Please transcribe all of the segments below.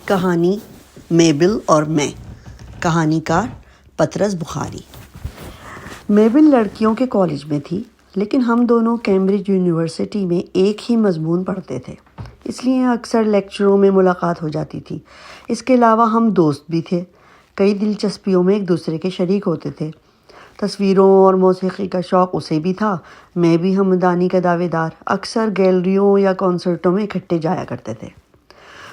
کہانی میبل اور میں، کہانی کار پطرس بخاری۔ میبل لڑکیوں کے کالج میں تھی، لیکن ہم دونوں کیمبرج یونیورسٹی میں ایک ہی مضمون پڑھتے تھے، اس لیے اکثر لیکچروں میں ملاقات ہو جاتی تھی۔ اس کے علاوہ ہم دوست بھی تھے، کئی دلچسپیوں میں ایک دوسرے کے شریک ہوتے تھے۔ تصویروں اور موسیقی کا شوق اسے بھی تھا، میں بھی ہمدانی کا دعوے دار۔ اکثر گیلریوں یا کنسرٹوں میں اکٹھے جایا کرتے تھے۔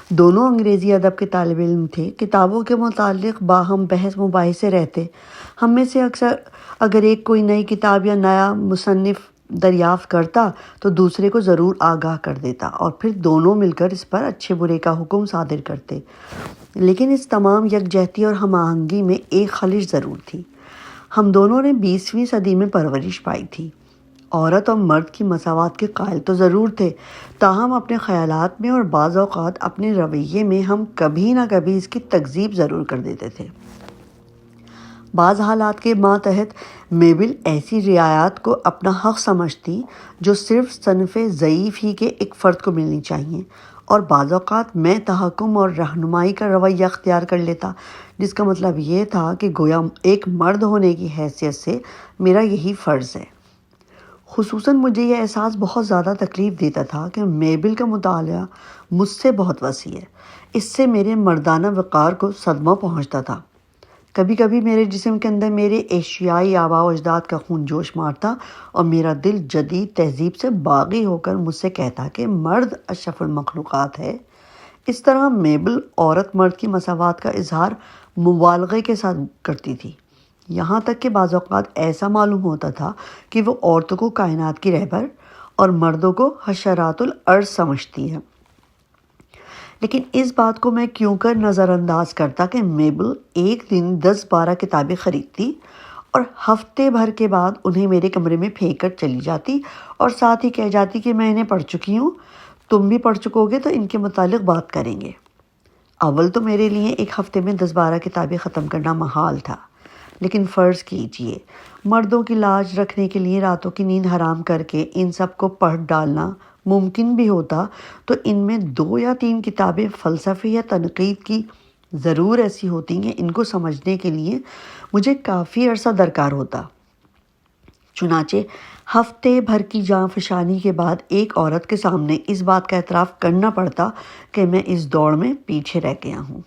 دونوں انگریزی ادب کے طالب علم تھے، کتابوں کے متعلق باہم بحث مباحثے رہتے۔ ہم میں سے اکثر اگر ایک کوئی نئی کتاب یا نیا مصنف دریافت کرتا تو دوسرے کو ضرور آگاہ کر دیتا، اور پھر دونوں مل کر اس پر اچھے برے کا حکم صادر کرتے۔ لیکن اس تمام یکجہتی اور ہم آہنگی میں ایک خلش ضرور تھی۔ ہم دونوں نے 20ویں صدی میں پرورش پائی تھی۔ عورت اور مرد کی مساوات کے قائل تو ضرور تھے، تاہم اپنے خیالات میں اور بعض اوقات اپنے رویے میں ہم کبھی نہ کبھی اس کی تکذیب ضرور کر دیتے تھے۔ بعض حالات کے ماتحت میبل ایسی رعایات کو اپنا حق سمجھتی جو صرف صنف ضعیف ہی کے ایک فرد کو ملنی چاہیے، اور بعض اوقات میں تحکم اور رہنمائی کا رویہ اختیار کر لیتا، جس کا مطلب یہ تھا کہ گویا ایک مرد ہونے کی حیثیت سے میرا یہی فرض ہے۔ خصوصاً مجھے یہ احساس بہت زیادہ تکلیف دیتا تھا کہ میبل کا مطالعہ مجھ سے بہت وسیع ہے۔ اس سے میرے مردانہ وقار کو صدمہ پہنچتا تھا۔ کبھی کبھی میرے جسم کے اندر میرے ایشیائی آباء و اجداد کا خون جوش مارتا، اور میرا دل جدید تہذیب سے باغی ہو کر مجھ سے کہتا کہ مرد اشرف المخلوقات ہے۔ اس طرح میبل عورت مرد کی مساوات کا اظہار مبالغے کے ساتھ کرتی تھی، یہاں تک کہ بعض اوقات ایسا معلوم ہوتا تھا کہ وہ عورتوں کو کائنات کی رہبر اور مردوں کو حشرات الارض سمجھتی ہے۔ لیکن اس بات کو میں کیوں کر نظر انداز کرتا کہ میبل ایک دن 10-12 کتابیں خریدتی اور ہفتے بھر کے بعد انہیں میرے کمرے میں پھینک کر چلی جاتی، اور ساتھ ہی کہہ جاتی کہ میں انہیں پڑھ چکی ہوں، تم بھی پڑھ چکو گے تو ان کے متعلق بات کریں گے۔ اول تو میرے لیے ایک ہفتے میں 10-12 کتابیں ختم کرنا محال تھا، لیکن فرض کیجئے مردوں کی لاج رکھنے کے لیے راتوں کی نیند حرام کر کے ان سب کو پڑھ ڈالنا ممکن بھی ہوتا، تو ان میں 2 یا 3 کتابیں فلسفے یا تنقید کی ضرور ایسی ہوتی کہ ان کو سمجھنے کے لیے مجھے کافی عرصہ درکار ہوتا۔ چنانچہ ہفتے بھر کی جاں فشانی کے بعد ایک عورت کے سامنے اس بات کا اعتراف کرنا پڑتا کہ میں اس دوڑ میں پیچھے رہ گیا ہوں۔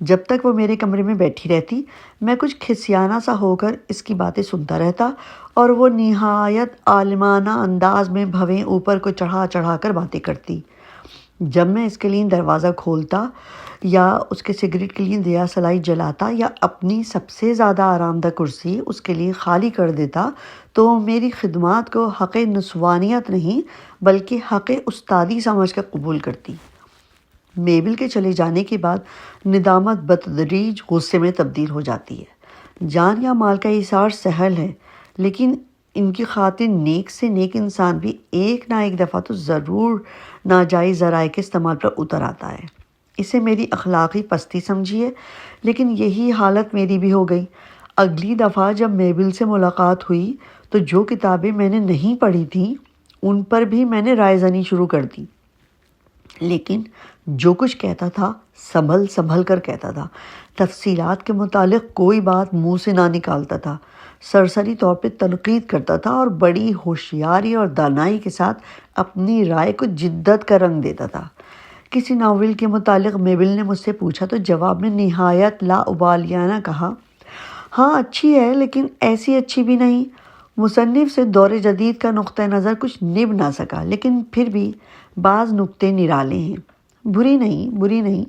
جب تک وہ میرے کمرے میں بیٹھی رہتی، میں کچھ کھسیانہ سا ہو کر اس کی باتیں سنتا رہتا، اور وہ نہایت عالمانہ انداز میں بھویں اوپر کو چڑھا چڑھا کر باتیں کرتی۔ جب میں اس کے لیے دروازہ کھولتا یا اس کے سگریٹ کے لیے دیا سلائی جلاتا یا اپنی سب سے زیادہ آرام دہ کرسی اس کے لیے خالی کر دیتا، تو وہ میری خدمات کو حق نسوانیت نہیں بلکہ حق استادی سمجھ کر قبول کرتی۔ میبل کے چلے جانے کے بعد ندامت بتدریج غصے میں تبدیل ہو جاتی ہے۔ جان یا مال کا ایثار سہل ہے، لیکن ان کی خاطر نیک سے نیک انسان بھی ایک نہ ایک دفعہ تو ضرور ناجائز ذرائع کے استعمال پر اتر آتا ہے۔ اسے میری اخلاقی پستی سمجھیے، لیکن یہی حالت میری بھی ہو گئی۔ اگلی دفعہ جب میبل سے ملاقات ہوئی تو جو کتابیں میں نے نہیں پڑھی تھیں ان پر بھی میں نے رائے زنی شروع کر دی، لیکن جو کچھ کہتا تھا سنبھل سنبھل کر کہتا تھا، تفصیلات کے متعلق کوئی بات منہ سے نہ نکالتا تھا، سرسری طور پہ تنقید کرتا تھا اور بڑی ہوشیاری اور دانائی کے ساتھ اپنی رائے کو جدت کا رنگ دیتا تھا۔ کسی ناول کے متعلق میبل نے مجھ سے پوچھا تو جواب میں نہایت لاابالیانہ کہا، ہاں اچھی ہے، لیکن ایسی اچھی بھی نہیں۔ مصنف سے دور جدید کا نقطہ نظر کچھ نبھ نہ سکا، لیکن پھر بھی بعض نکتے نرالے ہیں۔ بری نہیں۔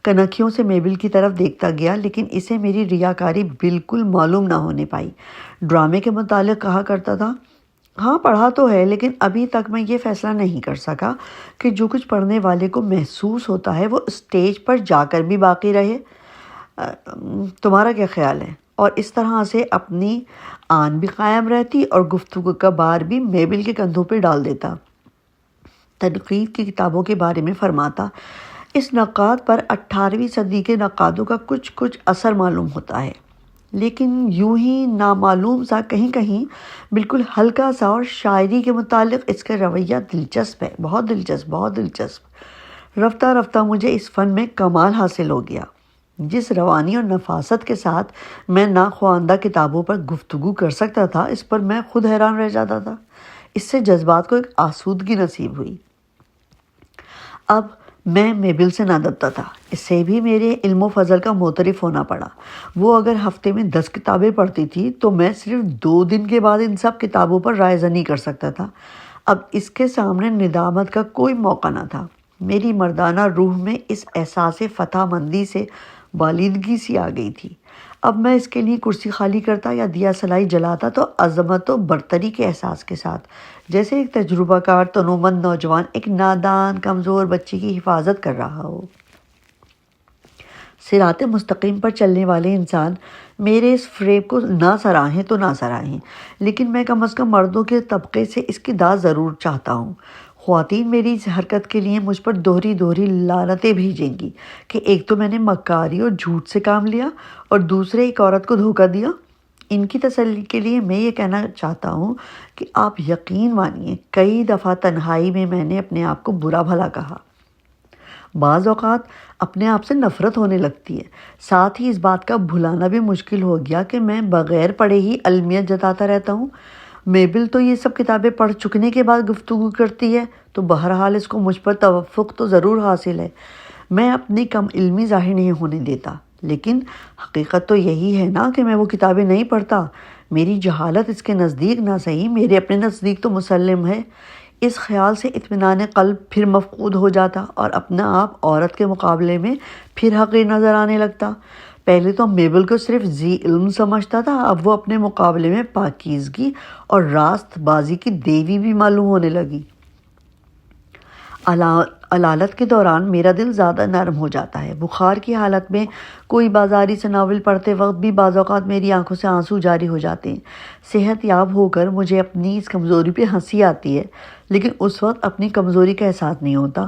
کنکھیوں سے میبل کی طرف دیکھتا گیا، لیکن اسے میری ریاکاری بالکل معلوم نہ ہونے پائی۔ ڈرامے کے متعلق کہا کرتا تھا، ہاں پڑھا تو ہے، لیکن ابھی تک میں یہ فیصلہ نہیں کر سکا کہ جو کچھ پڑھنے والے کو محسوس ہوتا ہے وہ اسٹیج پر جا کر بھی باقی رہے۔ تمہارا کیا خیال ہے؟ اور اس طرح سے اپنی آن بھی قائم رہتی اور گفتگو کا بار بھی میبل کے کندھوں پہ ڈال دیتا۔ تنقید کی کتابوں کے بارے میں فرماتا، اس نقاد پر 18ویں صدی کے نقادوں کا کچھ اثر معلوم ہوتا ہے، لیکن یوں ہی نامعلوم سا کہیں کہیں بالکل ہلکا سا، اور شاعری کے متعلق اس کا رویہ دلچسپ ہے، بہت دلچسپ۔ رفتہ رفتہ مجھے اس فن میں کمال حاصل ہو گیا۔ جس روانی اور نفاست کے ساتھ میں ناخواندہ کتابوں پر گفتگو کر سکتا تھا، اس پر میں خود حیران رہ جاتا تھا۔ اس سے جذبات کو ایک آسودگی نصیب ہوئی۔ اب میں میبل سے نہ دبتا تھا، اس سے بھی میرے علم و فضل کا معترف ہونا پڑا۔ وہ اگر ہفتے میں 10 کتابیں پڑھتی تھی تو میں صرف 2 دن کے بعد ان سب کتابوں پر رائے زنی کر سکتا تھا۔ اب اس کے سامنے ندامت کا کوئی موقع نہ تھا۔ میری مردانہ روح میں اس احساس فتح مندی سے بالیدگی سی آ گئی تھی۔ اب میں اس کے لیے کرسی خالی کرتا یا دیا سلائی جلاتا تو عظمت و برتری کے احساس کے ساتھ، جیسے ایک تجربہ کار تنومند نوجوان ایک نادان کمزور بچی کی حفاظت کر رہا ہو۔ صراط مستقیم پر چلنے والے انسان میرے اس فریب کو نہ سراہیں تو نہ سراہیں، لیکن میں کم از کم مردوں کے طبقے سے اس کی داد ضرور چاہتا ہوں۔ خواتین میری اس حرکت کے لیے مجھ پر دوہری لعنتیں بھیجیں گی کہ ایک تو میں نے مکاری اور جھوٹ سے کام لیا اور دوسرے ایک عورت کو دھوکہ دیا۔ ان کی تسلی کے لیے میں یہ کہنا چاہتا ہوں کہ آپ یقین مانیے کئی دفعہ تنہائی میں میں نے اپنے آپ کو برا بھلا کہا۔ بعض اوقات اپنے آپ سے نفرت ہونے لگتی ہے۔ ساتھ ہی اس بات کا بھلانا بھی مشکل ہو گیا کہ میں بغیر پڑھے ہی علمیت جتاتا رہتا ہوں۔ میبل تو یہ سب کتابیں پڑھ چکنے کے بعد گفتگو کرتی ہے، تو بہرحال اس کو مجھ پر توفق تو ضرور حاصل ہے۔ میں اپنی کم علمی ظاہر نہیں ہونے دیتا، لیکن حقیقت تو یہی ہے نا کہ میں وہ کتابیں نہیں پڑھتا۔ میری جہالت اس کے نزدیک نہ صحیح، میرے اپنے نزدیک تو مسلم ہے۔ اس خیال سے اطمینان قلب پھر مفقود ہو جاتا اور اپنا آپ عورت کے مقابلے میں پھر حقیر نظر آنے لگتا۔ پہلے تو میبل کو صرف ذی علم سمجھتا تھا، اب وہ اپنے مقابلے میں پاکیزگی اور راست بازی کی دیوی بھی معلوم ہونے لگی۔ علالت کے دوران میرا دل زیادہ نرم ہو جاتا ہے۔ بخار کی حالت میں کوئی بازاری سے ناول پڑھتے وقت بھی بعض اوقات میری آنکھوں سے آنسو جاری ہو جاتے ہیں۔ صحت یاب ہو کر مجھے اپنی اس کمزوری پہ ہنسی آتی ہے، لیکن اس وقت اپنی کمزوری کا احساس نہیں ہوتا۔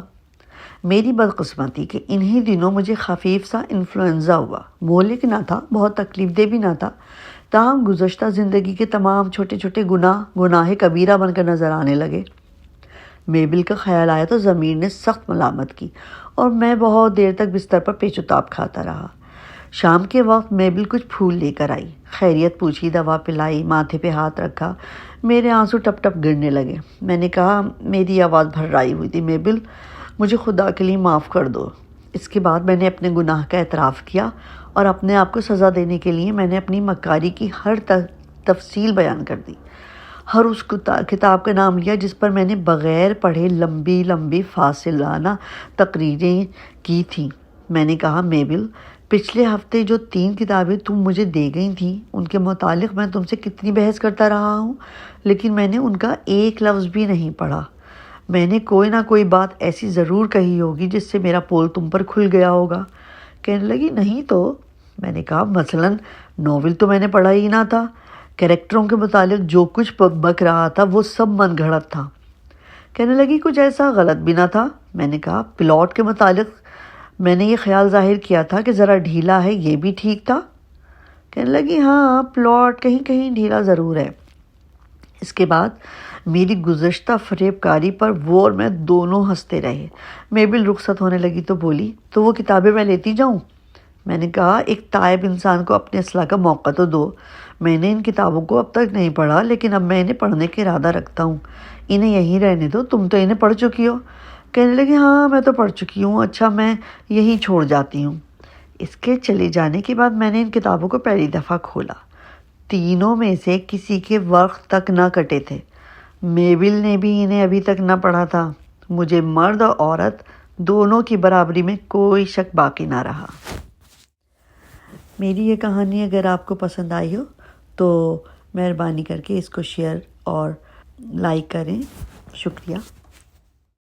میری بدقسمتی کہ انہی دنوں مجھے خفیف سا انفلوئنزا ہوا۔ مہلک نہ تھا، بہت تکلیف دہ بھی نہ تھا، تاہم گزشتہ زندگی کے تمام چھوٹے چھوٹے گناہ کبیرہ بن کر نظر آنے لگے۔ میبل کا خیال آیا تو ضمیر نے سخت ملامت کی اور میں بہت دیر تک بستر پر پیچ و تاب کھاتا رہا۔ شام کے وقت میبل کچھ پھول لے کر آئی، خیریت پوچھی، دوا پلائی، ماتھے پہ ہاتھ رکھا۔ میرے آنسو ٹپ ٹپ گرنے لگے۔ میں نے کہا، میری آواز بھررائی ہوئی تھی، میبل مجھے خدا کے لیے معاف کر دو۔ اس کے بعد میں نے اپنے گناہ کا اعتراف کیا اور اپنے آپ کو سزا دینے کے لیے میں نے اپنی مکاری کی ہر تفصیل بیان کر دی۔ ہر اس کتاب کا نام لیا جس پر میں نے بغیر پڑھے لمبی لمبی فاصلانہ تقریریں کی تھیں۔ میں نے کہا، میبل، پچھلے ہفتے جو 3 کتابیں تم مجھے دے گئی تھیں ان کے متعلق میں تم سے کتنی بحث کرتا رہا ہوں، لیکن میں نے ان کا ایک لفظ بھی نہیں پڑھا۔ میں نے کوئی نہ کوئی بات ایسی ضرور کہی ہوگی جس سے میرا پول تم پر کھل گیا ہوگا۔ کہنے لگی، نہیں تو؟ میں نے کہا، مثلاً ناول تو میں نے پڑھا ہی نہ تھا۔ کریکٹروں کے متعلق جو کچھ بک رہا تھا وہ سب من گھڑت تھا۔ کہنے لگی، کچھ ایسا غلط بھی نہ تھا؟ میں نے کہا، پلاٹ کے متعلق میں نے یہ خیال ظاہر کیا تھا کہ ذرا ڈھیلا ہے، یہ بھی ٹھیک تھا؟ کہنے لگی، ہاں، پلاٹ کہیں کہیں ڈھیلا ضرور ہے۔ اس کے بعد میری گزشتہ فریب کاری پر وہ اور میں دونوں ہنستے رہے۔ میبل رخصت ہونے لگی تو بولی، تو وہ کتابیں میں لیتی جاؤں؟ میں نے کہا، ایک تائب انسان کو اپنے اصلاح کا موقع تو دو۔ میں نے ان کتابوں کو اب تک نہیں پڑھا، لیکن اب میں انہیں پڑھنے کا ارادہ رکھتا ہوں۔ انہیں یہیں رہنے دو، تم تو انہیں پڑھ چکی ہو۔ کہنے لگی، ہاں، میں تو پڑھ چکی ہوں۔ اچھا، میں یہیں چھوڑ جاتی ہوں۔ اس کے چلے جانے کے بعد میں نے ان کتابوں کو پہلی دفعہ کھولا۔ تینوں میں سے کسی کے ورق تک نہ کٹے تھے۔ میبل نے بھی انہیں ابھی تک نہ پڑھا تھا۔ مجھے مرد اور عورت دونوں کی برابری میں کوئی شک باقی نہ رہا۔ میری یہ کہانی اگر آپ کو پسند آئی ہو تو مہربانی کر کے اس کو شیئر اور لائک کریں۔ شکریہ۔